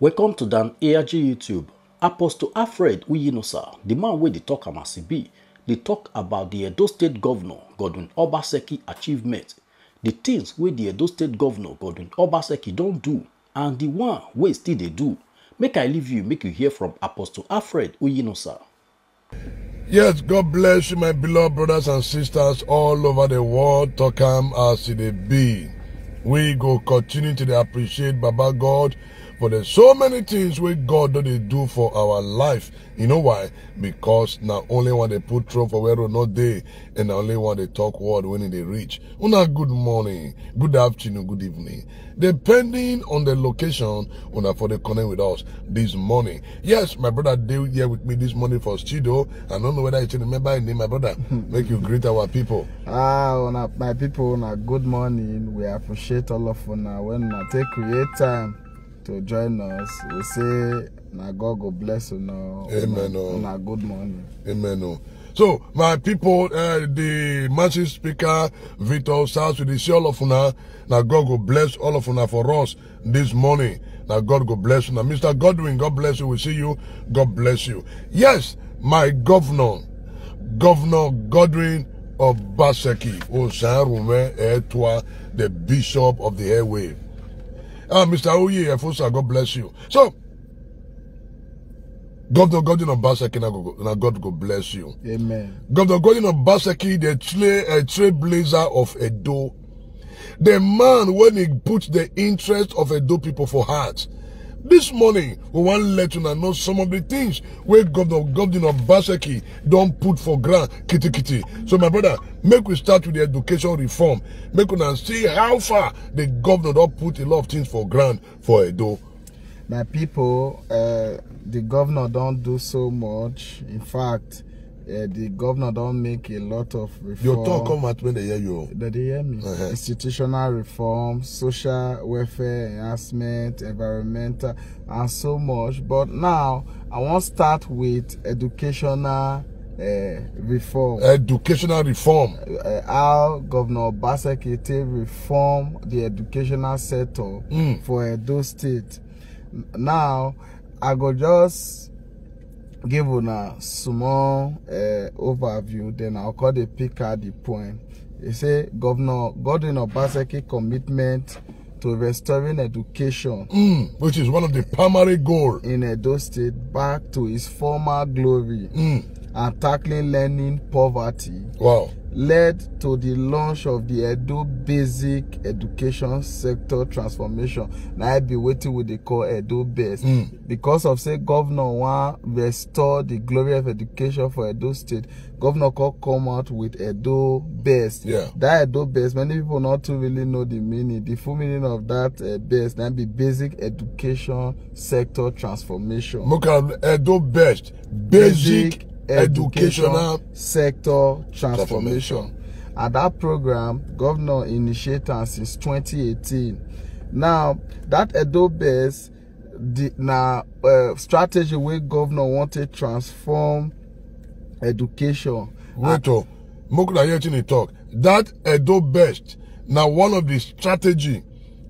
Welcome to Dan ARG YouTube. Apostle Alfred Uyinosa, the man wey dey talk am as e be, dey talk about the Edo State Governor Godwin Obaseki achievement, the things wey the Edo State Governor Godwin Obaseki don do, and the one wey still dey do. Make I leave you, make you hear from Apostle Alfred Uyinosa. Yes, God bless you, my beloved brothers and sisters all over the world. Talk am as it dey be. We go continue to appreciate Baba God for there's so many things we God that they do for our life. You know why? Because not only when they put through for where or not they, and only when they talk word when they reach. Una good morning, good afternoon, good evening. Depending on the location, una for the connect with us this morning. Yes, my brother Dave here with me this morning for studio. I don't know whether you can remember his name, my brother. Make you greet our people. My people, good morning. We appreciate all of una when I take create time to join us. We say, na God go bless you now. Amen. Good morning. Amen. So, my people, the massive speaker, Victor South, we see all of una. Now, God go bless all of una for us this morning. Now, God go bless you. Now, Mr. Godwin, God bless you. We see you. God bless you. Yes, my governor, Governor Godwin Obaseki Edo'S, the Bishop of the Airway. Mr. Oye Efosa, God bless you. So, Governor Godwin Obaseki, now God go bless you. Amen. Governor Godwin Obaseki, the trailblazer of Edo. The man, when he puts the interest of Edo people for heart. This morning, we want to let you know some of the things where Godwin Obaseki don't put for ground, kitty. So, my brother, make we start with the education reform. Make we see how far the governor don't put a lot of things for ground for Edo. My people, the governor don't do so much. In fact, the governor don't make a lot of reform. Your talk come at when they hear you. They hear me. Institutional reform, social welfare enhancement, environmental, and so much. But now, I want to start with educational reform. Educational reform. How Governor Obaseki take reform the educational sector for Edo State. Now, I go just give una small overview, then I'll call the pick at the point. They say Governor Godwin Obaseki commitment to restoring education, which is one of the primary goals in Edo State back to its former glory, and tackling learning poverty. Wow. Led to the launch of the Edo Basic Education Sector Transformation. Now I be waiting with the call Edo-Best. Because of say governor want restore the glory of education for Edo State, governor could come out with Edo-Best. Yeah. That Edo-Best, many people not to really know the meaning. The full meaning of that best now be Basic Education Sector Transformation. Look at Edo-Best. Basic Educational Sector Transformation. And that program, governor initiated since 2018. Now, that Edo-Best, strategy where governor wanted to transform education. Wait, Mokula hear talk. That Edo-Best, now one of the strategy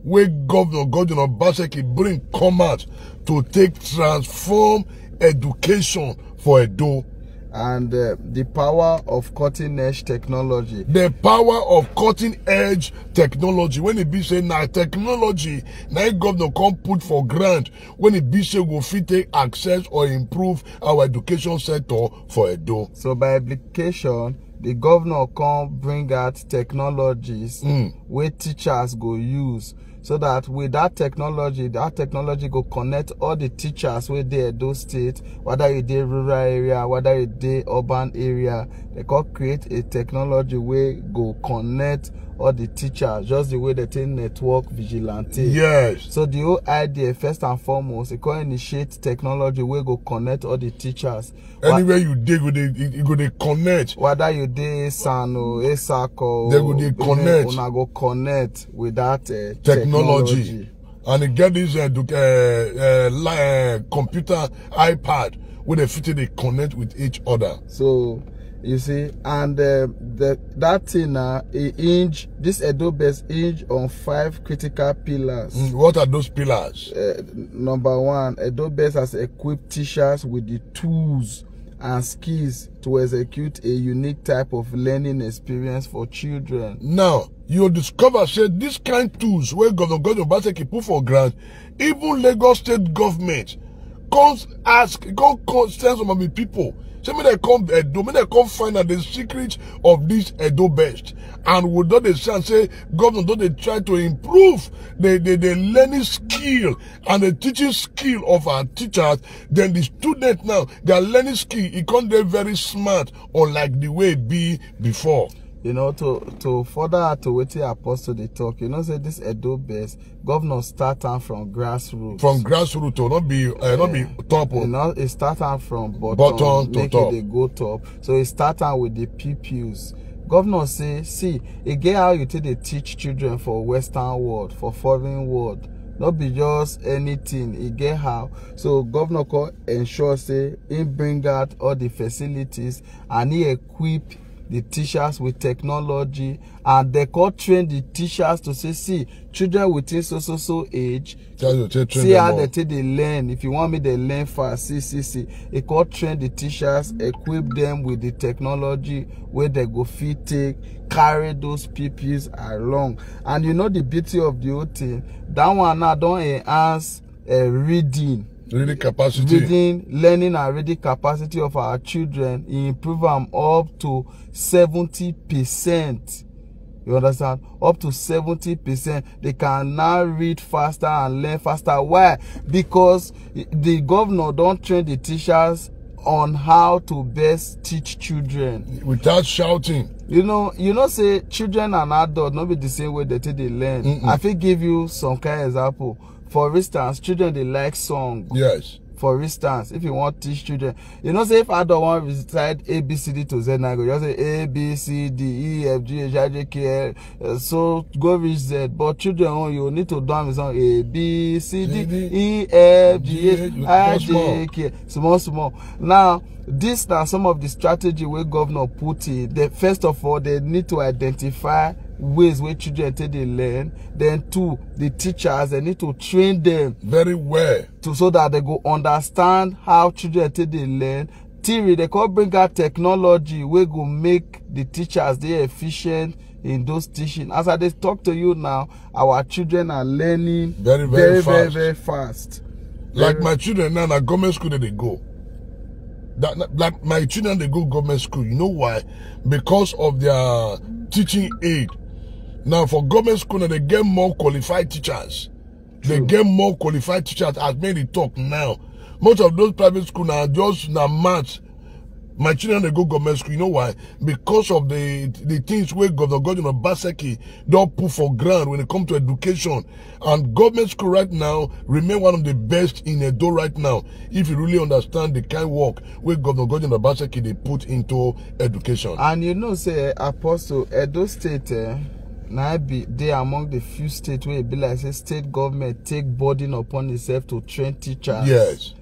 where Governor Godwin Obaseki bring come out to take transform education for Edo. And the power of cutting-edge technology. The power of cutting-edge technology. When it be say now technology, now governor can't put for grant. When it be say will fit take access or improve our education sector for Edo. So by application, the governor can bring out technologies where teachers go use. So that with that technology go connect all the teachers where they Edo State, whether you dey rural area, whether you dey urban area, they can create a technology where go connect all the teachers, just the way they take network vigilante. Yes. So the whole idea, first and foremost, it can initiate technology where go connect all the teachers. Anywhere you dig, you go they connect. Whether you dey Sano, Esako, they go they connect. Una go connect with that technology. And it get this computer iPad where they fit they connect with each other. So You see, and that thing this Edo'S hinge on 5 critical pillars. What are those pillars? Number 1, Edo'S has equipped teachers with the tools and skills to execute a unique type of learning experience for children. Now, you discover, say, this kind of tools where Godwin Obaseki put for grant, even Lagos state government comes ask, send some of the people. So when they come find out the secret of this Edo'S, and would not they say, government don't they try to improve the learning skill and the teaching skill of our teachers, then the student now, their learning skill, it can't be very smart, unlike the way it be before. You know, to further to what the apostle they talk, you know, say this Edo'S, governor start out from grassroots. From grassroots to not be top. You know, it start out from bottom to top. They go top. So it start out with the pupils. Governor say, see, it get how you take they teach children for Western world, for foreign world. Not be just anything, it get how. So governor can ensure say he bring out all the facilities and he equip the teachers with technology, and they can train the teachers to say, see, children within so age, see how they learn. If you want me, they learn fast. See. It can train the teachers, equip them with the technology where they go fit take, carry those pupils along. And you know the beauty of the whole thing, that one now don't enhance reading capacity. Learning and reading capacity of our children, improve them up to 70%. You understand? Up to 70%. They can now read faster and learn faster. Why? Because the governor don't train the teachers on how to best teach children. Without shouting. You know, say children and adults not be the same way they learn. I think give you some kind of example. For instance, children, they like songs. Yes. For instance, if you want to teach children, you know, say if I don't want to recite A, B, C, D to Z, I go just say A, B, C, D, E, F, G, H, I, J, K, L, so go reach Z. But children, you need to do song A, B, C, D, E, F, G, H, I, J, K, small. Now, this now some of the strategy where governor put in. First of all, they need to identify ways where children take they learn. Then 2, the teachers, they need to train them very well so that they go understand how children take they learn. 3, they can bring out technology where go make the teachers they efficient in those teaching. As I just talk to you now, our children are learning very fast. Like my children now, at government school they go. Like my children, they go government school. You know why? Because of their teaching aid. Now, for government school, they get more qualified teachers. True. They get more qualified teachers as many talk now. Most of those private schools are just maths. My children, they go government school. You know why? Because of the things where Godwin Obaseki don't put for ground when it comes to education. And government school right now remain one of the best in Edo right now. If you really understand the kind of work where Godwin Obaseki they put into education. And you know, say Apostle, Edo State, now they among the few states where it be like say state government take burden upon itself to train teachers. Yes.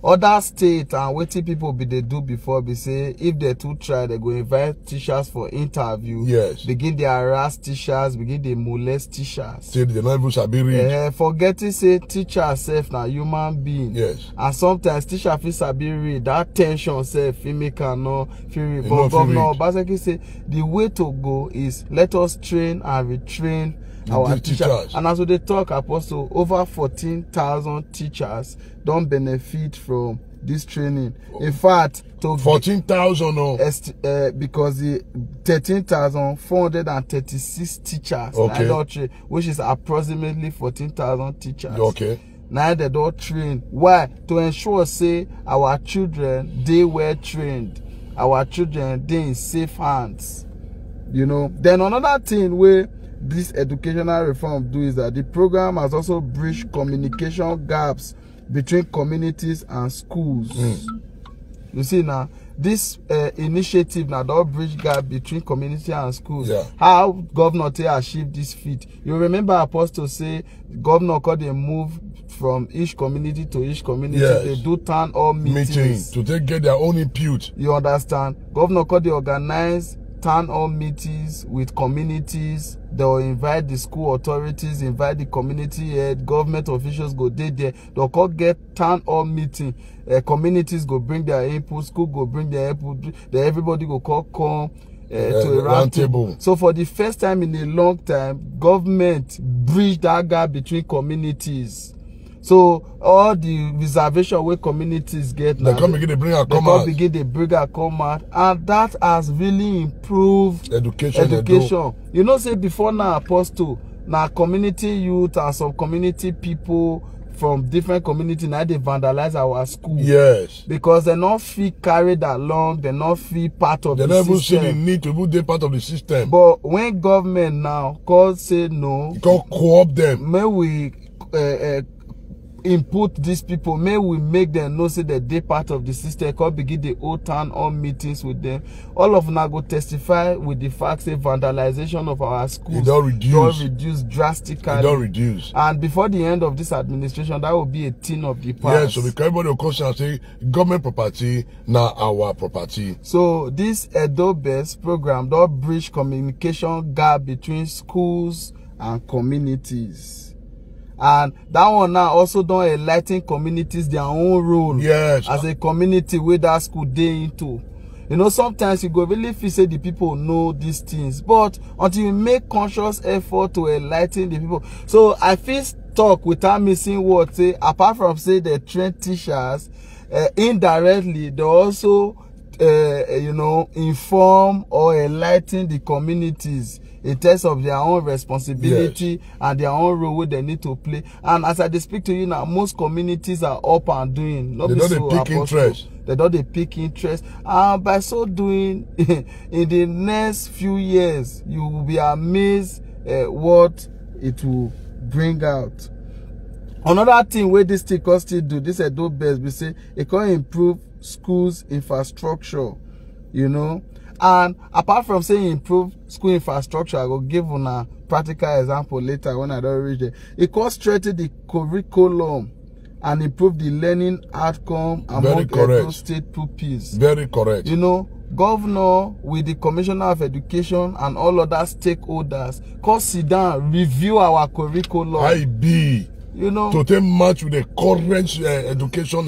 Other states and waiting people they do before be say if they too try, they go invite teachers for interview. Yes. Begin they harass teachers, begin they molest teachers. Say they not even sabi read. Forgetting say teacher self na human being. Yes. And sometimes teacher feel sabi read. That tension self feel make no feel read. But Governor Obaseki say the way to go is let us train and retrain our teachers. And as we talk, Apostle, over 14,000 teachers don't benefit from this training. In fact, to 14,000 because the 13,436 teachers, okay, which is approximately 14,000 teachers. Okay. Now they don't train. Why? To ensure say our children they were trained. Our children they in safe hands. You know. Then another thing where this educational reform do is that the program has also bridged communication gaps between communities and schools. You see now, this initiative now don't bridge gap between community and schools. Yeah. How governor achieve this feat? You remember Apostle say governor could they move from each community to each community. Yes. They do town hall meetings. To get their own input. You understand? Governor could organize town hall meetings with communities. They'll invite the school authorities, invite the community head, government officials go there. They'll call get town hall meeting. Communities go bring their input, school go bring their input. Then everybody go come to a round table. So for the first time in a long time, government bridged that gap between communities. So all the reservation where communities get now, they come begin to bring a come out. And that has really improved education. You know, say before now, Apostle, now community youth and some community people from different communities now they vandalize our school. Yes. Because they not feel carried along, they not feel part of the system. They never see the need to be part of the system. But when government now calls say no, you can't co-opt them. May we input these people, may we make them know say that they part of the system, can begin the old town hall meetings with them. All of them go testify with the fact that vandalization of our schools it don't reduce drastically. It don't reduce. And before the end of this administration, that will be a thing of the past. Yes, so because everybody will come and say government property, now our property. So this Edo'S program don't bridge communication gap between schools and communities. And that one now also don't enlighten communities their own role. Yes. As a community where that school day into. You know, sometimes you go really feel say the people know these things. But until you make conscious effort to enlighten the people. So I feel talk without missing words. Say, apart from say the trained teachers, indirectly they also you know, inform or enlighten the communities in terms of their own responsibility, yes, and their own role where they need to play. And as I speak to you now, most communities are up and doing. They don't pick interest. They don't pick interest. And by so doing, in the next few years, you will be amazed what it will bring out. Another thing where this thing can still do, this Edo'S, we say it can improve schools infrastructure, you know. And apart from saying improve school infrastructure, I will give on a practical example later when I don't reach there. It can strengthen the curriculum and improve the learning outcome among Edo State pupils. Very correct. You know, governor with the commissioner of education and all other stakeholders can sit down, review our curriculum. You know, to take match with the current education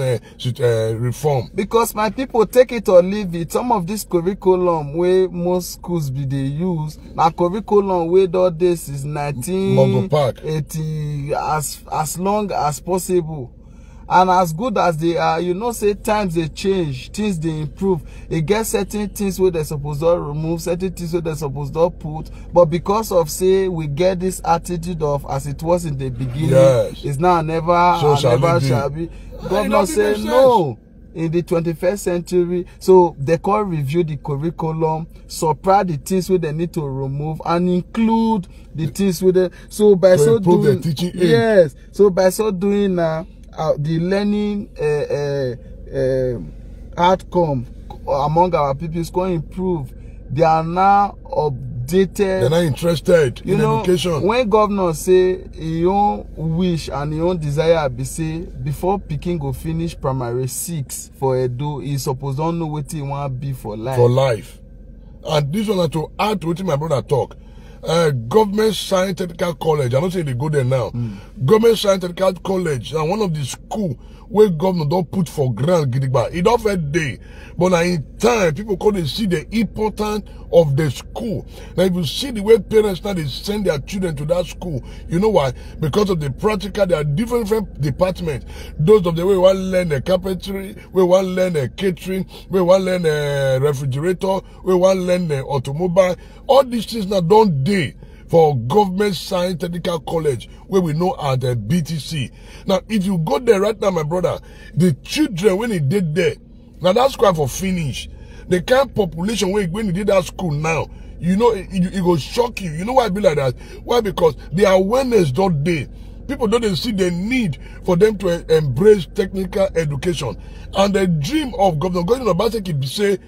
reform. Because my people, take it or leave it, some of this curriculum where most schools be they use, now curriculum where all this is 1980 as long as possible. And as good as they are, you know, say times they change, things they improve. It gets certain things where they're supposed to remove, certain things where they're supposed to put. But because of, say, we get this attitude of as it was in the beginning, yes, it's now never, so shall be. Governor say no. In the 21st century, so they can review the curriculum, suppress the things where they need to remove, and include the things with it. So by so doing, yes, so by so doing now, the learning outcome among our people is going to improve. They are now updated. They're not interested in education. When governors say his own wish and his own desire be say before Pikin go finish primary 6 for Edo, he supposed to know what he want to be for life. For life. And this one to add to what my brother talk. Government Science Technical College, I don't say they go there now. Government Science Technical College, and one of the school where government don't put for grant, it don't fair day. But now in time, people couldn't see the importance of the school. Now if you see the way parents now they send their children to that school, you know why? Because of the practical, there are different departments. Those of the way one learn the carpentry, we want learn the catering, we want learn the refrigerator, we want learn the automobile. All these things now don't do for Government Science Technical College, where we know at the BTC. Now, if you go there right now, my brother, the children, when they did there, now that's quite for finish. The kind of population when you did that school now, you know, it will shock you. You know why I be like that? Why? Because the awareness don't there. People don't see the need for them to embrace technical education. And the dream of Godwin Obaseki be say,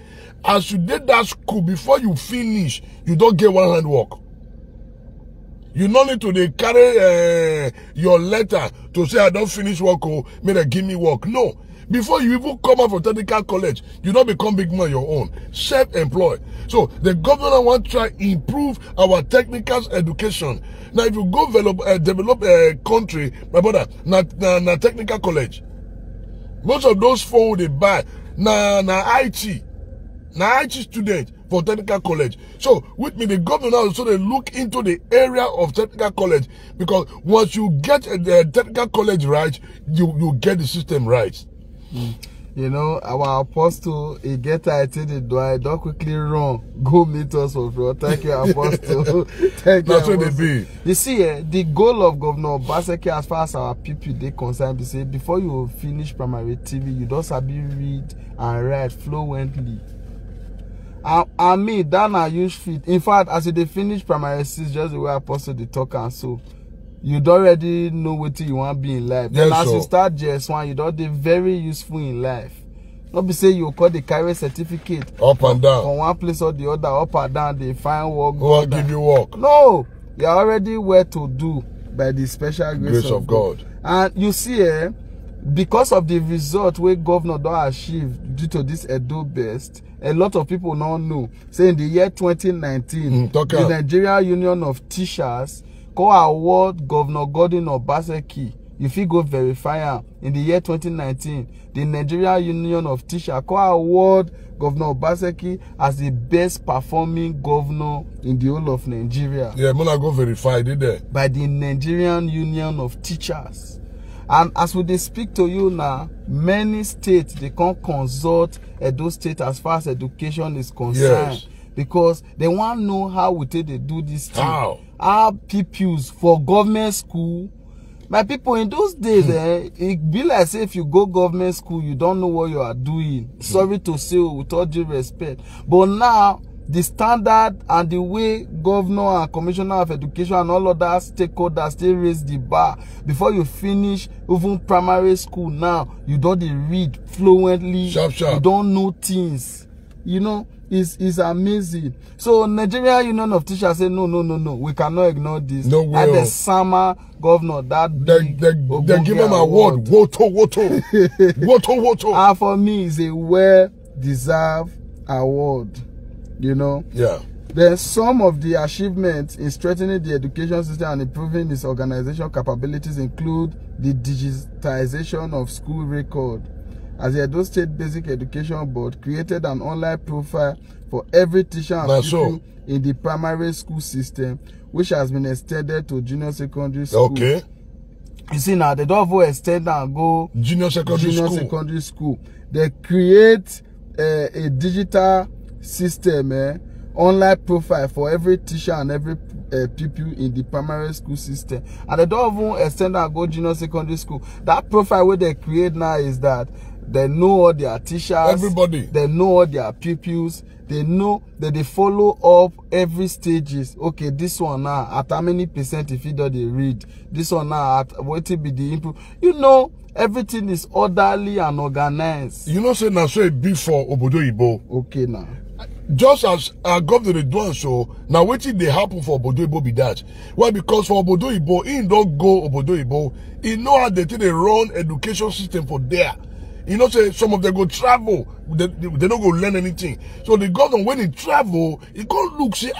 as you did that school, before you finish, you don't get one hand work. You don't need to dey carry your letter to say I don't finish work or may they give me work. No. Before you even come out from technical college, you don't become big man your own. Self-employed. So the governor want to try improve our technical education. Now if you go develop a country, my brother, na technical college. Most of those phones they buy na IT student for technical college. So with me, the governor also they look into the area of technical college, because once you get the technical college right, you get the system right. You know, our apostle, he get it in the door, don't quickly run, go meet us for free. Thank you, apostle. Thank you. That's what they be. You see, the goal of Governor Obaseki, as far as our people they concerned, they say before you finish primary TV, you don't sabi read and write fluently. And me, that na use fit. In fact, as they finish primary 6, just the way apostle they talk and so, you don't already know what you want to be in life. Then as you start JS1, you don't be very useful in life. Not be say you call the carry certificate up and down from one place or the other, up and down, they find work. Go give you work. No, you're already where to do by the special grace of God. And you see, because of the result where governor don't achieve due to this Edo'S best, a lot of people don't know. Say in the year 2019, the Nigerian Union of Teachers award Governor Godwin Obaseki. If you go verify him, in the year 2019, the Nigerian Union of Teachers award Governor Obaseki as the best performing governor in the whole of Nigeria. Yeah, I'm gonna go verify it there. By the Nigerian Union of Teachers. And as we speak to you now, many states they can't consult Edo State as far as education is concerned. Yes. Because they want to know how we take they do this thing. How? Our pupils for government school. My people, in those days, it be like say if you go government school, you don't know what you are doing. Sorry to say, with all due respect. But now, the standard and the way governor and commissioner of education and all of that stakeholders they raise the bar before you finish even primary school. Now you don't read fluently. Sharp. You don't know things. You know, it's amazing. So Nigerian Union of Teachers say no, we cannot ignore this. No way. And the summer governor that they give him award. Woto. And for me, it's a well-deserved award. You know? Yeah. Then some of the achievements in strengthening the education system and improving its organizational capabilities include the digitization of school record. As the Edo State Basic Education Board created an online profile for every teacher and pupil in the primary school system, which has been extended to junior secondary school. Okay. You see now, they don't go extend and go junior secondary school. They create a digital system, online profile for every teacher and every pupil in the primary school system. And they don't even extend and go junior secondary school. That profile where they create now is that they know all their teachers, everybody. They know all their pupils. They know that they follow up every stages. Okay, this one now at how many percent if you don't they read? This one now at what will be the input? You know, everything is orderly and organized. You know, say now so it be for Obodo Ibo. Okay now. Just as our governor doing so, now waiting they happen for Obodo Ibo be that. Why? Because for Obodo Ibo, he don't go Obodo Ibo. He know how they run education system for there. You know, say some of them go travel, they don't go learn anything. So the governor, when he travel, he go look, say,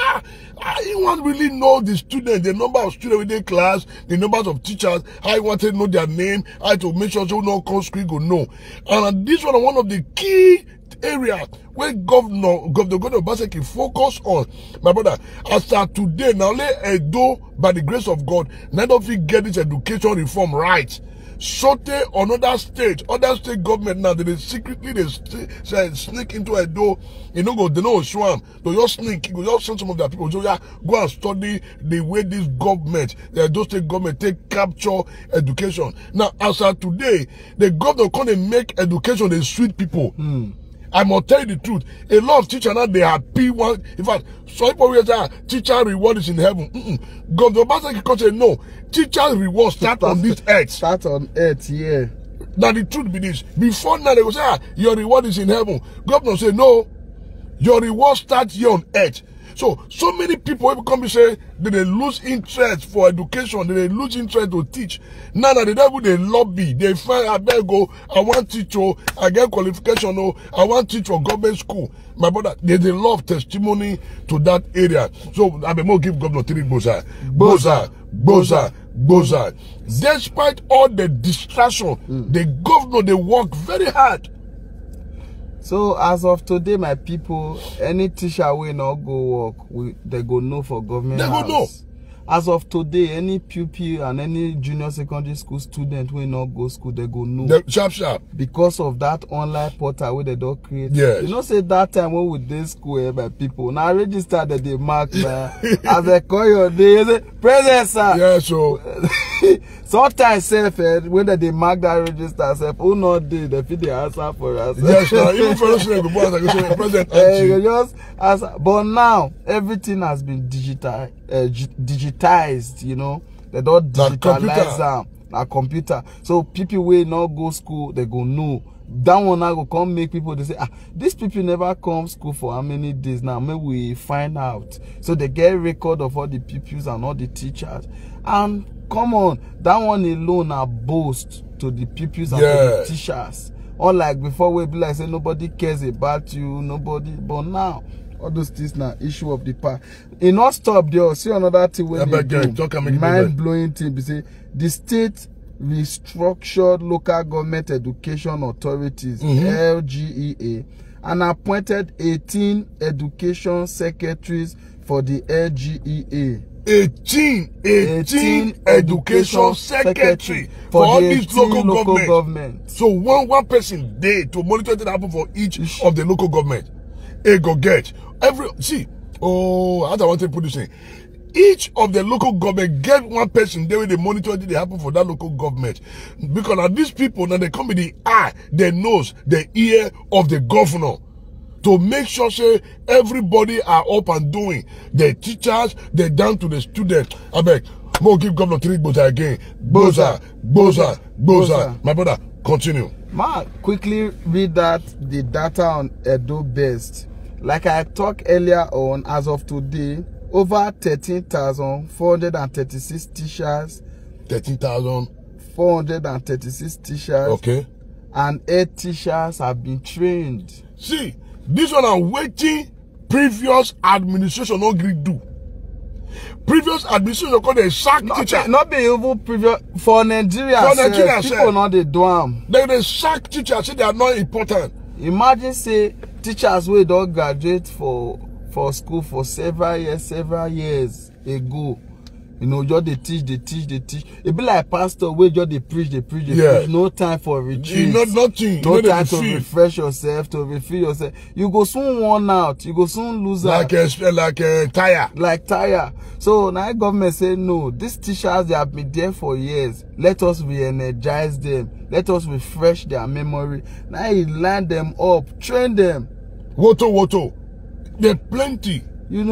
he want really know the student, the number of students within class, the numbers of teachers, how he want to know their name, how to make sure so no come school go know. And this one of the key areas where Governor Obaseki focus on. My brother, as of today, now let Edo, by the grace of God, none of you get this education reform right. Sote on other state government now, they secretly sneak into Edo, you know, they know swam, they just sneak, you just send some of their people, so yeah, go and study the way this government, the Edo state government take capture education. Now, as of today, the governor can't make education the sweet people. I must tell you the truth. A lot of teachers now, they happy one. In fact, some people will say, teacher reward is in heaven. Governor Obaseki can say, no. Teacher reward start on this earth. Start on earth, yeah. Now the truth be this. Before now, they will say, your reward is in heaven. Governor say, no. Your reward starts here on earth. So many people will come and say that they lose interest for education, that they lose interest to teach. Now that they lobby, they find, I better go, I want to teach, I get qualification, I want to teach for government school. My brother, they love testimony to that area. So I will give Governor Trailblazer. Boza. Despite all the distraction, the governor, they work very hard. So as of today, my people, any teacher will not go work, they go no for government They house. go no. As of today, any pupil and any junior secondary school student will not go school, they go no. Sharp. Because of that online portal where they don't create. Yes. You know, say that time when we did school by people. Now register that they mark as they call your day, say, present sir. Yeah, so sometimes when they mark that register, who not did they fit the answer for us. yes, even for us, go present. Just answer. But now everything has been digitized, you know. They don't digitalize them. A computer. So people will not go school, they go no. That one now go come make people, they say, these people never come school for how many days now? Maybe we find out. So they get record of all the pupils and all the teachers. And come on, that one alone a boast to the pupils and to the teachers. Unlike before, we be like say nobody cares about you, nobody. But now, all those things now issue of the past. It not stop there. See another thing when they do, mind-blowing thing. They say the state restructured local government education authorities (LGEA) and appointed 18 education secretaries for the LGEA. 18 education secretary for all these local government. So one person there to monitor what happen for each of the local government. It go get every how do I want to put this in? Each of the local government get one person there where they monitor what happen for that local government. Because now these people now they come with the eye, the nose, the ear of the governor. To make sure say everybody are up and doing. The teachers, they down to the students. I beg, more give Governor Trailblazer again. Boza. My brother, continue. Ma, quickly read the data on Edo-based. Like I talked earlier on, as of today, over 13,436 teachers. 13,436 teachers. Okay. And 8 teachers have been trained. See, this one I'm waiting previous administration not agree do. Previous administration called a sack teacher. Not be even previous for Nigeria. For Nigeria, people not they do them. They sack teachers say they are not important. Imagine say teachers will don't graduate for school for several years ago. You know, just they teach. It be like pastor where just they preach. No time for retreat. Nothing. No time to refresh yourself, to refill yourself. You go soon worn out. You go soon lose out. Like a tire. Like tire. So now government say no. These teachers, they have been there for years. Let us re-energize them. Let us refresh their memory. Now you line them up, train them. Woto. There plenty. You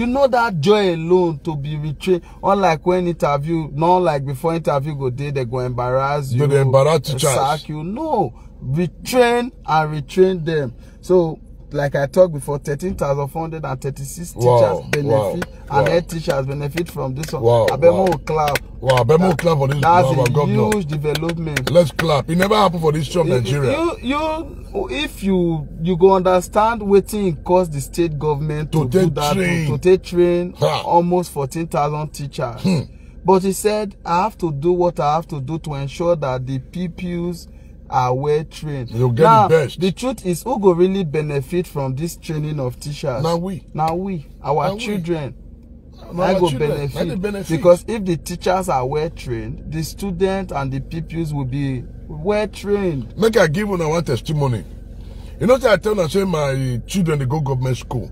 know that joy alone to be retrained. Unlike when interview, not like before interview go there, they go embarrass you. They embarrass teachers. Sack you. No. Retrain and retrain them. So, like I talked before, 13,436 teachers benefit and 8 teachers benefit from this one. I bet more clap. Wow, I bet more clap for this. That's a huge development. Let's clap. It never happened for this job Nigeria. If you go understand wetin it cost the state government to do that, to take train almost 14,000 teachers. But he said, I have to do what I have to do to ensure that the pupils are well trained. You'll get now, the best. The truth is, who go really benefit from this training of teachers? Our children. I go benefit. Because if the teachers are well trained, the students and the pupils will be well trained. Make I give you one testimony. You know, I tell them, say my children they go government school.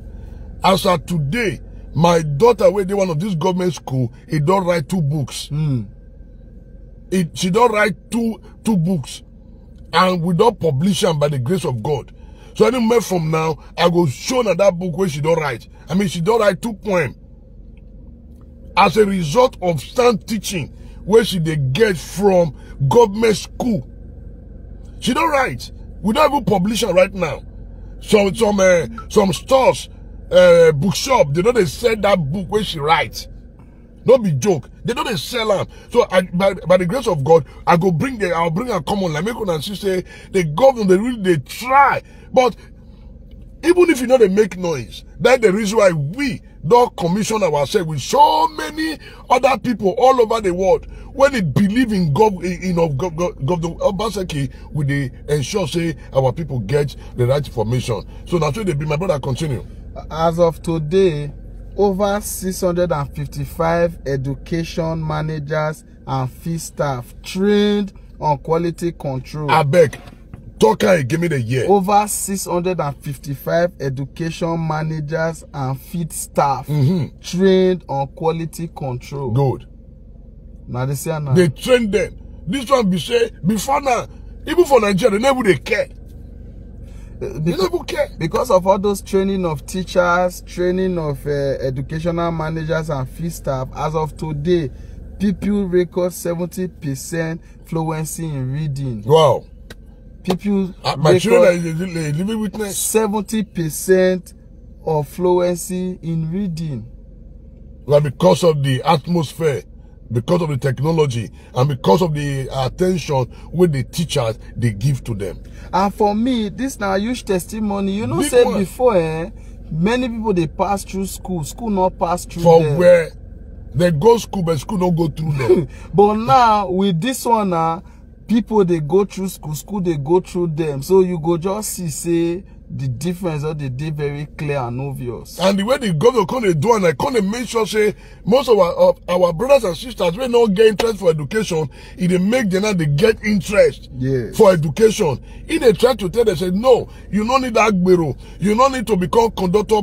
As of today, my daughter, where they one of this government school, he don't write 2 books. She don't write two books. And we don't publish them by the grace of God. So anywhere from now, I go show that book where she don't write. I mean, she don't write 2 poems. As a result of sound teaching, where she they get from government school. She don't write. We don't even publish her right now. Some stores, bookshop, they know they sell that book when she writes. Don't be joke. They know they sell them. So by the grace of God, I'll bring a common like make and she say the government they try. But even if you know they make noise, that's the reason why we don't commission ourselves with so many other people all over the world. When they believe in Governor Obaseki, we they ensure say our people get the right information. So that's why they be. My brother, continue. As of today, over 655 education managers and field staff trained on quality control. I beg, talk and give me the year. Over 655 education managers and field staff trained on quality control. Good. Now they say now. They train them. This one be say before now, even for Nigeria, they never they care. Because of all those training of teachers, training of educational managers and field staff, as of today, people record 70% fluency in reading. Wow. People my children are living witness. 70% of fluency in reading. Well, because of the atmosphere, because of the technology, and because of the attention with the teachers they give to them. And for me, this now huge testimony. You know, say before, many people they pass through school. School not pass through for them. Where they go school, but school don't go through them. But now with this one, people they go through school. School they go through them. So you go just see say the difference or the day very clear and obvious. And the way the government can do, and I can't make sure say most of our brothers and sisters will not get interest for education. If they make them they get interest for education. If they try to tell them, say no, you don't need that bureau, you don't need to become conductor,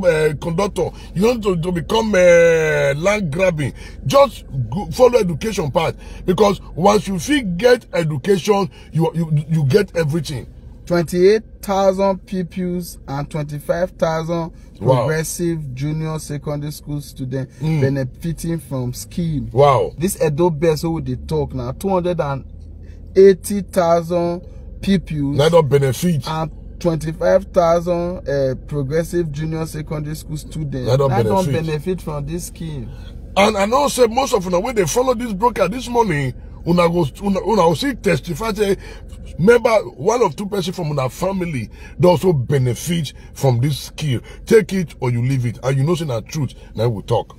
you don't need to become land grabbing. Just follow education part, because once you get education, you get everything. 28,000 pupils and 25,000 progressive junior secondary school students benefiting from scheme. Wow. This Edo'S who they talk now, 280,000 pupils benefit and 25,000 progressive junior secondary school students that don't benefit from this scheme. And I know say most of them when they follow this broker this morning, una go see testify say remember one or two persons from our family they also benefit from this skill. Take it or you leave it, and you know say the truth. Now we talk.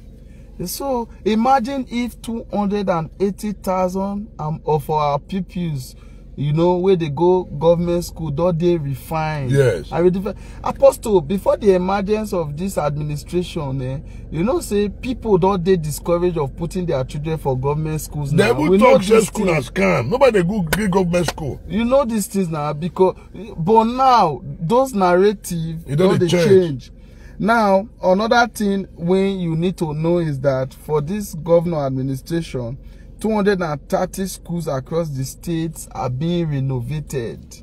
So imagine if 280,000 of our pupils, you know, where they go government school, don't they refine? Yes. Apostle, before the emergence of this administration, you know, say people don't they discourage of putting their children for government schools now. They will talk say school as scam. Nobody go government school. You know these things now, because but now those narratives don't they change. Now, another thing when you need to know is that for this governor administration, 230 schools across the states are being renovated.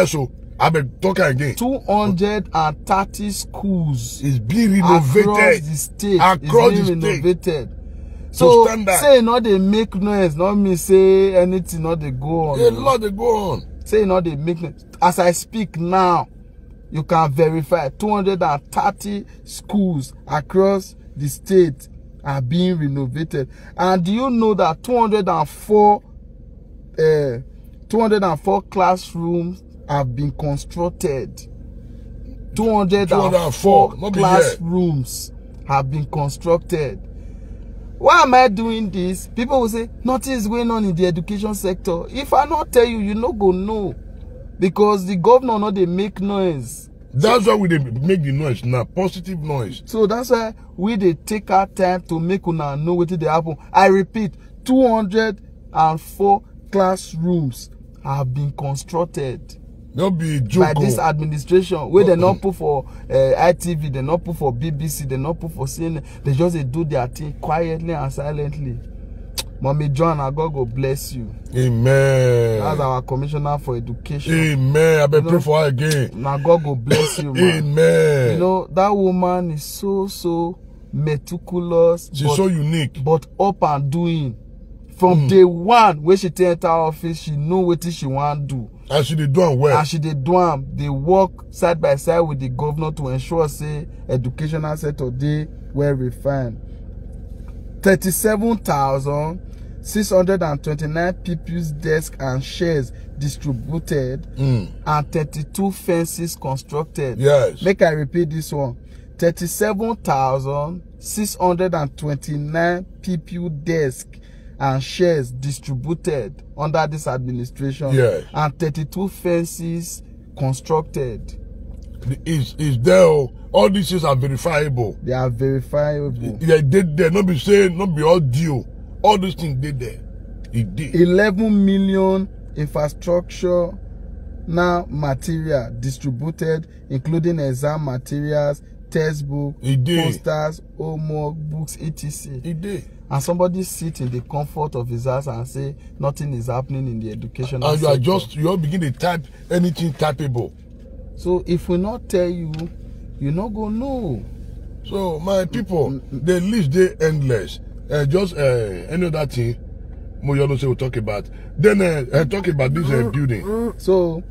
So I beg talk again. 230 schools is being renovated across the state. Renovated. So say not they make noise, not me say anything, not they go on. A lot they go on. Say not they make noise. As I speak now, you can verify 230 schools across the state are being renovated. And do you know that 204 classrooms have been constructed? 204 classrooms have been constructed. Why am I doing this? People will say nothing is going on in the education sector. If I not tell you, you no go know, because the governor not they make noise. That's why we make the noise now, positive noise. So that's why we they take our time to make una know what they happen. I repeat, 204 classrooms have been constructed. Don't be joking. By this administration, where they not put for ITV, they not put for BBC, they not put for CNN. They just they do their thing quietly and silently. Mommy John, God go bless you. Amen. That's our commissioner for education. Amen. I better pray for her again. Now God go bless you, man. Amen. You know, that woman is so meticulous. She's so unique. But up and doing. From day one, when she enter office, she know what she want to do. And she did do am well. And she did do am. They work side by side with the governor to ensure say educational sector dey well refined. 37,629 people's desk and shares distributed and 32 fences constructed. Yes. Make I repeat this one. 37,629 people desk and shares distributed under this administration. Yes. And 32 fences constructed. Is there? All these things are verifiable. They are verifiable. They did there. Not be saying, not be all due. All these things did there. It did. 11 million infrastructure now material distributed, including exam materials, textbook, posters, homework, books, etc. It did. And somebody sit in the comfort of his house and say nothing is happening in the education. And you all begin to type anything typeable. So if we not tell you, you not go know. So my people, the list they endless. Just any other thing, Moyono say we'll talk about. Then talk about this building. So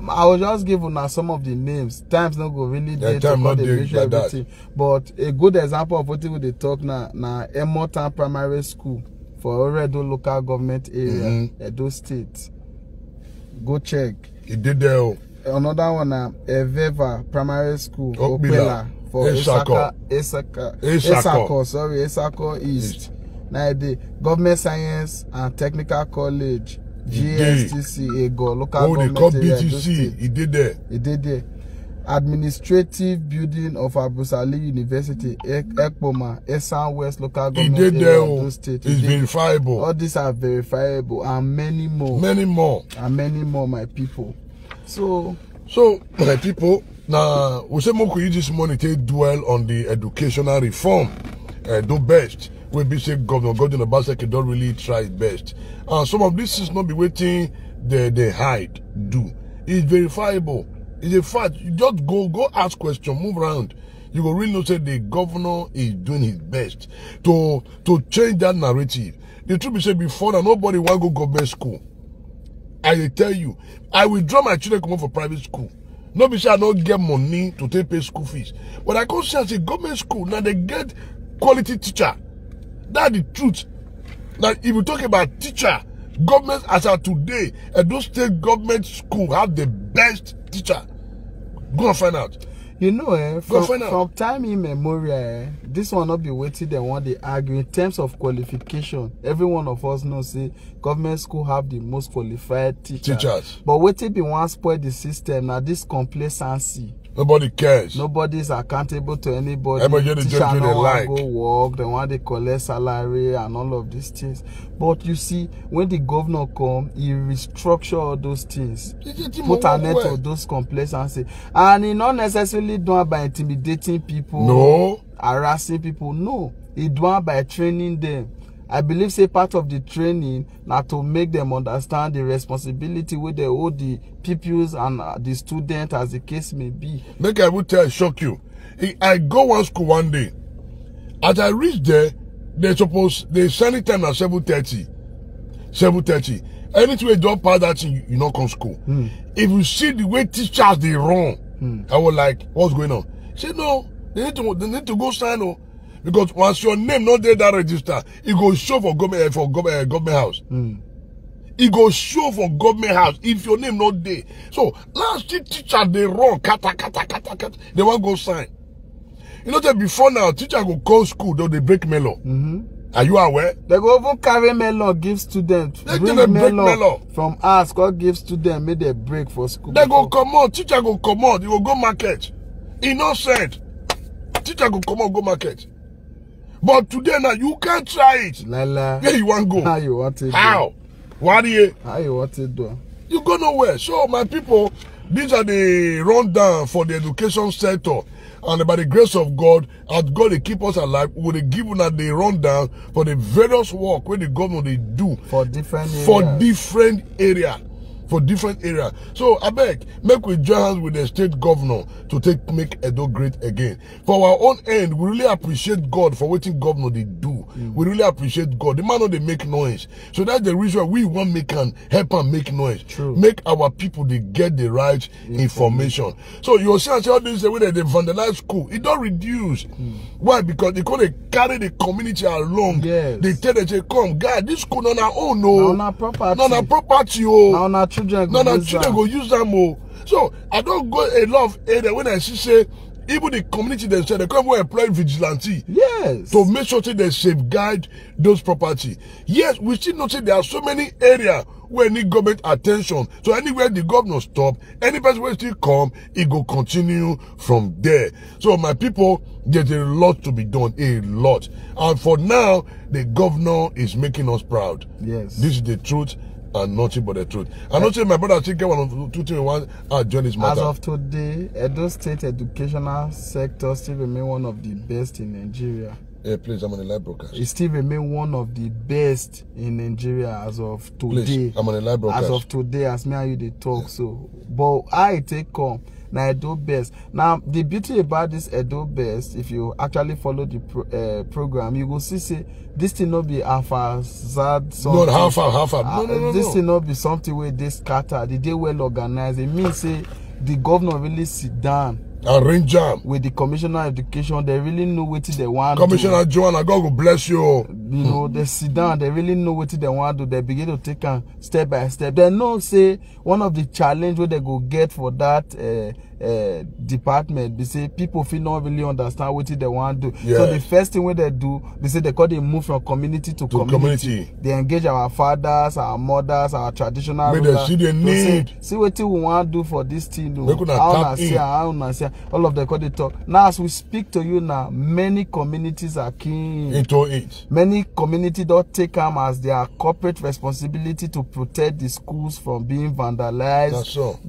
I will just give you some of the names. Times not go really there to not like everything. But a good example of what they talk now Emotown Primary School for Oredo local government area, Edo State. Go check. It did there. Another one Eveva Primary School, Opela for Esako East. Now the Government Science and Technical College, GSTC, Ego, local government area. BTC, he did there. He did there. Administrative building of Abusali University, Ekpoma, Esan West local government area. He did there. State. It's verifiable. All these are verifiable and many more. Many more. And many more, my people. So my people, now we say more this morning to dwell on the educational reform. Do best. We be say Governor Godwin Obaseki don't really try best. Some of this is not be waiting they hide do. It's verifiable. It's a fact. You just go ask question, move around. You will really know say the governor is doing his best to change that narrative. The truth is say before that nobody want to go government school. I will tell you, I will draw my children come for private school. Not because I don't get money to pay school fees. But I can say as a government school, now they get quality teacher. That's the truth. Now, if you talk about teacher, government as of today, Edo State government school have the best teacher. Go and find out. You know, from time immemorial, this one not be waiting. They want to argue in terms of qualification. Every one of us knows say government school have the most qualified teachers. But waiting be one spoil the system. Now this complacency. Nobody cares. Nobody is accountable to anybody. Everybody Teacher just do don't like. Go work. They want to collect salary and all of these things. But you see, when the governor come, he restructure all those things. Put an end to those complacency. And he not necessarily done by intimidating people. No. Harassing people. No. He done by training them. I believe say part of the training now to make them understand the responsibility where they owe the pupils and the student as the case may be. Make I will shock you. I go one school one day. As I reach there, they send time at 7:30. 7:30. Anything we don't pass that thing, you not come school. If you see the way teachers they run, I was like, what's going on? Say no, they need to go sign on. Because once your name not there that register, it go show for government house. It go show for government house if your name not there. So last teacher they run kata. They want go sign. You know that before now teacher go call school though they break melon. Are you aware? They go even carry melon give students. Bring melon from us, go give students, make they break for school. They go come out, teacher go come out, you go market. Innocent. Teacher go come out, go market. But today now, you can't try it. Lala. Where you want to go? How you want it? How? What do you? How you want it do? You go nowhere. So, my people, these are the rundown for the education sector. And by the grace of God, as God they keep us alive, we will give us the rundown for the various work where the government they do. For different areas. for different areas. So I beg, make we join hands with the state governor to make Edo great again. For our own end, we really appreciate God for what governor they do. We really appreciate God. The man know they make noise. So that's the reason why we want make and help and make noise. True. Make our people they get the right information. So you see all this the way that they vandalize school, it don't reduce. Why? Because they carry the community along. Yes. They tell them, say, come, God, this school on our own, no. On our property. No, on our property, oh. Now our children go use them, oh. So I don't go a lot of area when I see say even the community themselves, they come and employ vigilante. Yes. To make sure that they safeguard those property. Yes, we still know that there are so many areas where need government attention. So anywhere the governor stop, any person will still come, it go continue from there. So my people, there's a lot to be done, a lot. And for now, the governor is making us proud. Yes. This is the truth and nothing but the truth. I know say my brother still get one of 2 things one join this matter. As of today, Edo State educational sector still remain one of the best in Nigeria. Yeah, please, I'm on a live broadcast. It still remain one of the best in Nigeria as of today. Please, I'm on a live broadcast. As of today, as me and you they talk, so. But I take come. Now Edo Best. Now the beauty about this Edo Best, if you actually follow the program, you will see say this thing not be haphazard. Not half. No. This thing not be something where they scatter. They well organized. It means say the governor really sit down. Arrange jam with the commissioner of education. They really know what they want. Commissioner Joanna, God will bless you. You know, they sit down, they really know what they want to do. They begin to take them step by step. They know, say, one of the challenge where they go get for that department, they say people feel not really understand what they want to do. Yeah. So the first thing what they do, they say they call they move from community to community. They engage our fathers, our mothers, our traditional rulers. They see the need. See what we want to do for this thing. How all of them call they talk. Now as we speak to you now, many communities are keen into it. Many communities don't take them as their corporate responsibility to protect the schools from being vandalized. That's so.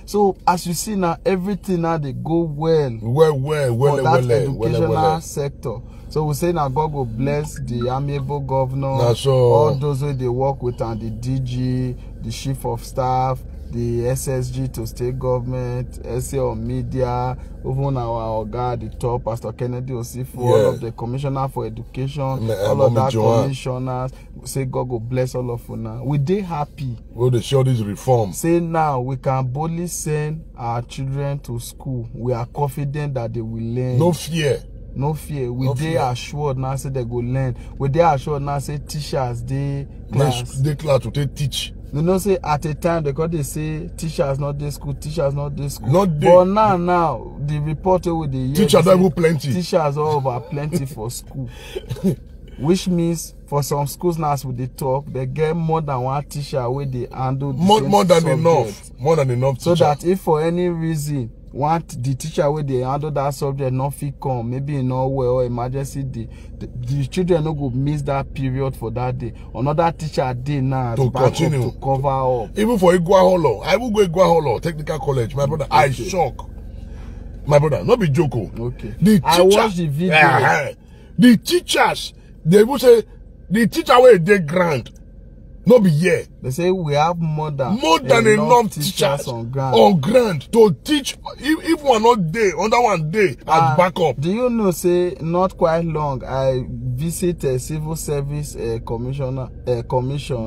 So as you see now, everything now they go well for that educational sector. So we say now God will bless the amiable governor, so. all those who they work with, and the DG, the chief of staff, the SSG to state government, SA on media, even our guy, the top, Pastor Kennedy Osifu, all of the commissioner for education, all of that commissioners. Say God will bless all of you now. We dey happy. Well, they show this reform. Say now we can boldly send our children to school. We are confident that they will learn. No fear. No fear. We dey assured now say they go learn. We dey assured now say teachers dey class. They class to teach. You know, say at a time they say teachers not this school, teachers not this school. Not but now the reporter with the teachers are plenty. Teachers all over plenty for school. Which means for some schools now as we they talk, they get more than one teacher where they handle more than enough. More than enough so that if for any reason want the teacher where they handle that subject not fit come, maybe in Norway or emergency day, the children no go miss that period for that day. Another teacher day now to continue to cover up. Even for Iguaholo, I will go Iguaholo Technical College. My brother, I shock. My brother, not be joko. Okay. The teacher, I watched the video. The teachers, they will say the teacher where they grant. Not be here. They say we have more than enough teachers on ground to teach. If one not day, under one day, as backup. Do you know? Say not quite long. I visit a civil service commission.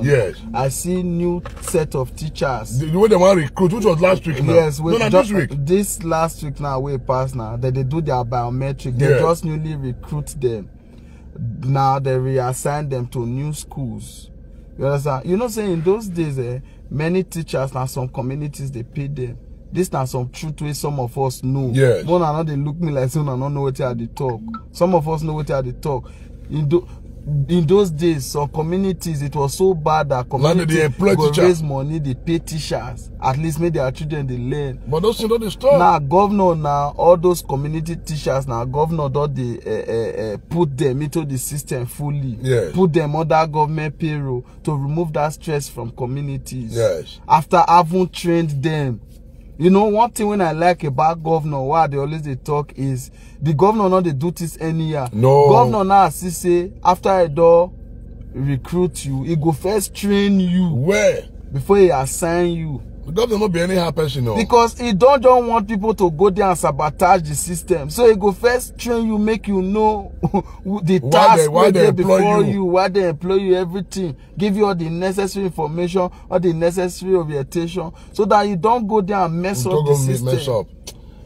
Yes. I see new set of teachers. The way they want to recruit, which was last week now. Yes, no, this week. This last week now, we pass now. They do their biometric. They just newly recruit them. Now they reassign them to new schools. You understand? You know, saying in those days, many teachers now some communities they pay them. This now some truth way some of us know. Yes. One another they look me like some I don't know what they talk. Some of us know what they talk. In those days, some communities it was so bad that communities go raise money, they pay teachers. At least make their children they learn. But those things don't stop. Now governor now all those community teachers now governor don't they put them into the system fully. Yes. Put them under government payroll to remove that stress from communities. Yes. After having trained them. You know, one thing when I like about governor, why they always they talk is the governor not they do this any year. No. Governor now say after a door recruit you, he go first train you. Where? before he assign you. The governor not be any happy person, no. Because he don't just want people to go there and sabotage the system. So he go first train you, make you know the task why they before you, why they employ you, everything. Give you all the necessary information, all the necessary orientation, so that you don't go there and mess up the system. Mess up.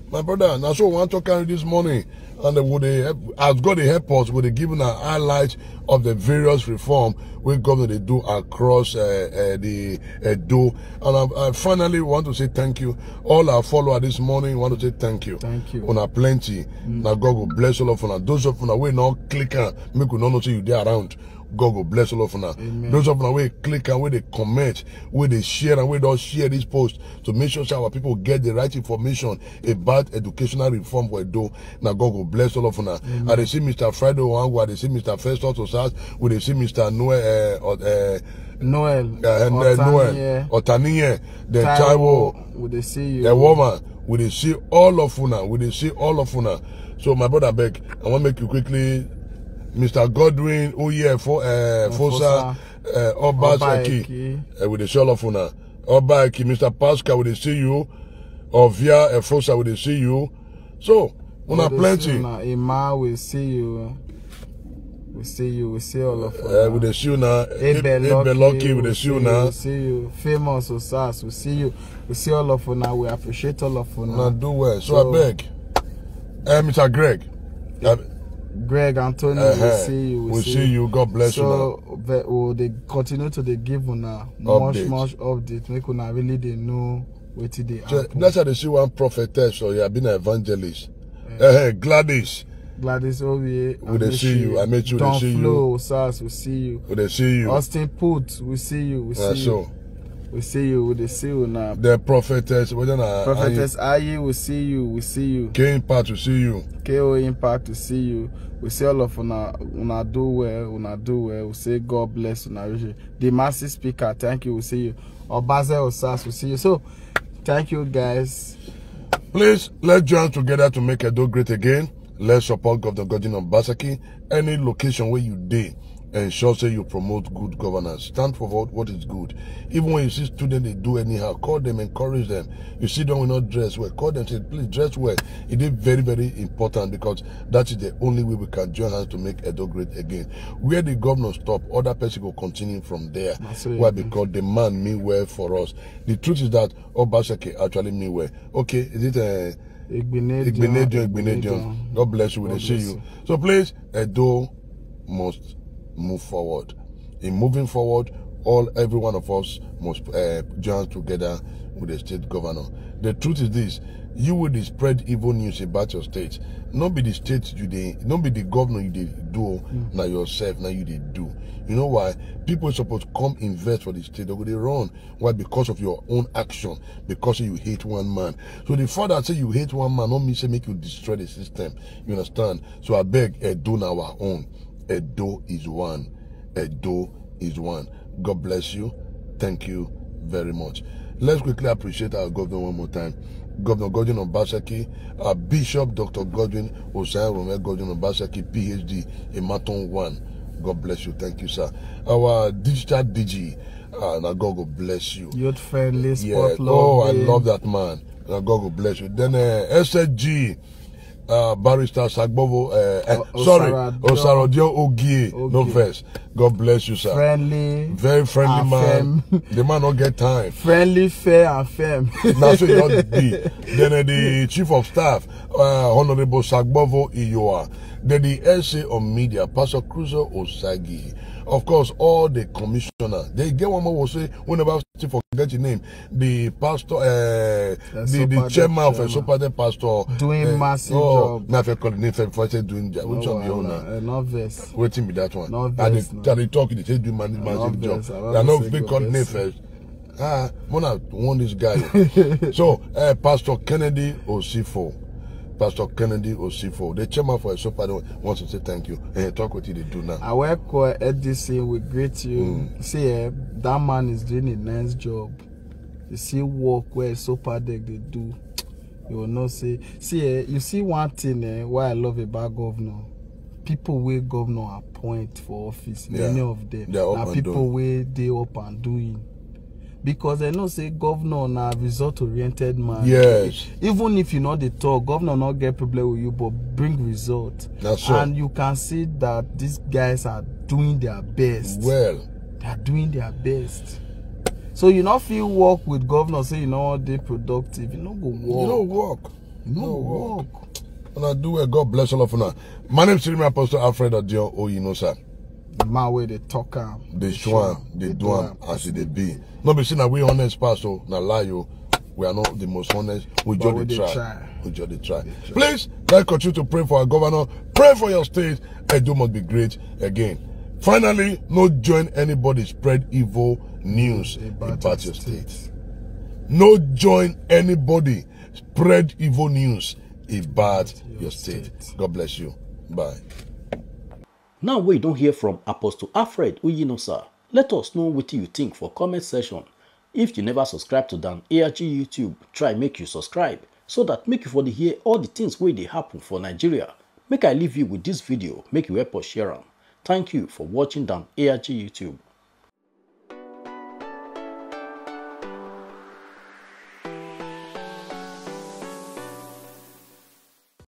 My brother, now so we want to carry this morning, and would they, as God they help us, would they give a highlight of the various reform we government they do across the Edo. And I finally want to say thank you. All our followers this morning want to say thank you. Thank you. On our plenty. Now God will bless all of you. Those of you we not click and make we not see you there around. God will bless all of you. Amen. Those of you we click and where they comment, where they share and where they share this post to make sure our people get the right information about educational reform for Edo. Now God will bless all of you. And they see Mr. Friday Oangwa, they see Mr. Festus Osas, we they see Mr. Noel Otaniye, then Taiwo, would they see you? The woman, would they see all of you now? Would they see all of you now? So my brother Beck, I want to make you quickly. Mr. Godwin, Fosa, Obaseki, with the show of Una, Obaseki, Mr. Pascal, with the see you, Ovia, Fosa, with the see you. So, Una plenty. Ima, we see you. We see you, we see all of you. With the see you now, Ebeloki, with the see you now. We see you, famous Osas, we see you. We see all of you now. We appreciate all of you now. Do well. So I beg, Mr. Greg Antonio, we see you. We see you. God bless you. So they continue to give una much update. Make una really they know what they are. That's how they see one prophetess or you have been an evangelist. Gladys, Owie, we see you. I met you. Don see Flo, you. Sars, we see you. We see you. Austin Put, we see you. We see you. We see you. We see you now. The prophetess, prophetess Aye, we see you. We see you. K Impact, we see you. KO Impact, we see you. We say all of una do well, we say God bless una. The massive speaker, thank you, we see you. Obaze Osas, we see you. So, thank you guys. Please, let's join together to make Edo great again. Let's support Governor Godwin Obaseki. Any location where you dey, ensure say you promote good governance. Stand for what is good. Even when you see students they do anyhow, call them, encourage them. You see them will not dress well, call them, say please dress well. It is very, very important because that is the only way we can join hands to make Edo great again. Where the governor stop, other person will continue from there. Why? Because the man mean well for us. The truth is that Obaseki actually mean well. Okay, is it Igbinedion. God bless you. We see you. So please, Edo must move forward. In moving forward, every one of us must join together with the state governor. The truth is this: you will spread evil news about your state. Not be the state not be the governor you do, now yourself, now you do. You know why? People are supposed to come invest for the state. They will run. Why? Because of your own action. Because you hate one man. So the fact that say you hate one man, not mean say make you destroy the system. You understand? So I beg, Edo now our own. Edo is one. Edo is one. God bless you. Thank you very much. Let's quickly appreciate our governor one more time. Governor Godwin Obaseki, our Bishop Dr. Godwin Godwin Obaseki, PhD, Ematon 1. God bless you. Thank you, sir. Our digital DG, now God will bless you. Youth friendly, sport I love that man. Now God will bless you. Then SSG, Barrister Sagbovo, Osarodio Ogie, no verse. God bless you, sir. Friendly, very friendly man. The man don't get time. Friendly, fair, and firm. That's what you ought to be. Then the Chief of Staff, Honorable Sagbovo Iyoa. Then the SA on Media, Pastor Cruzo Osagi. Of course, all the commissioners. They get one more will say, whenever I forget your name, the pastor, the chairman of a Sopade pastor. Doing massive job. Now, if I call the name before I say doing that, which one be on not verse. Waiting me that one. Not verse. They talk, they say doing massive job. They are not big call the name first. Mona want this guy. So, Pastor Kennedy Osifo. Pastor Kennedy Osifo, the chairman for a Sopade, wants to say thank you and talk with you. They do now. I work with EDC. We greet you. See, that man is doing a nice job. You see work where Sopade they do. You will not say. See, you see one thing why I love about governor. People where governor appoint for office, many of them. Now people where they up and doing. because they know say governor na result-oriented man. Yes. Even if you know the talk, governor not get problem with you, but bring result. That's right. And you can see that these guys are doing their best. Well, they are doing their best. So you not feel work with governor, say you know they productive. You know go work. You know work. You know work. And I do it. God bless all of you now. My name is Apostle Alfred Edo'S. The man where they talk they show they do as they be. No be saying that we honest pass, so na lie you. We are not the most honest. We just try. We just try. Please, let's continue to pray for our governor. Pray for your state. Edo must be great again. Finally, not join anybody spread evil news about your state. No join anybody spread evil news about your state. God bless you. Bye. Now we don't hear from Apostle Alfred Edo'S. Let us know what you think for comment section. If you never subscribe to Dan ARG YouTube, try make you subscribe so that make you for the hear all the things where they happen for Nigeria. Make I leave you with this video, make you help us share them. Thank you for watching Dan ARG YouTube.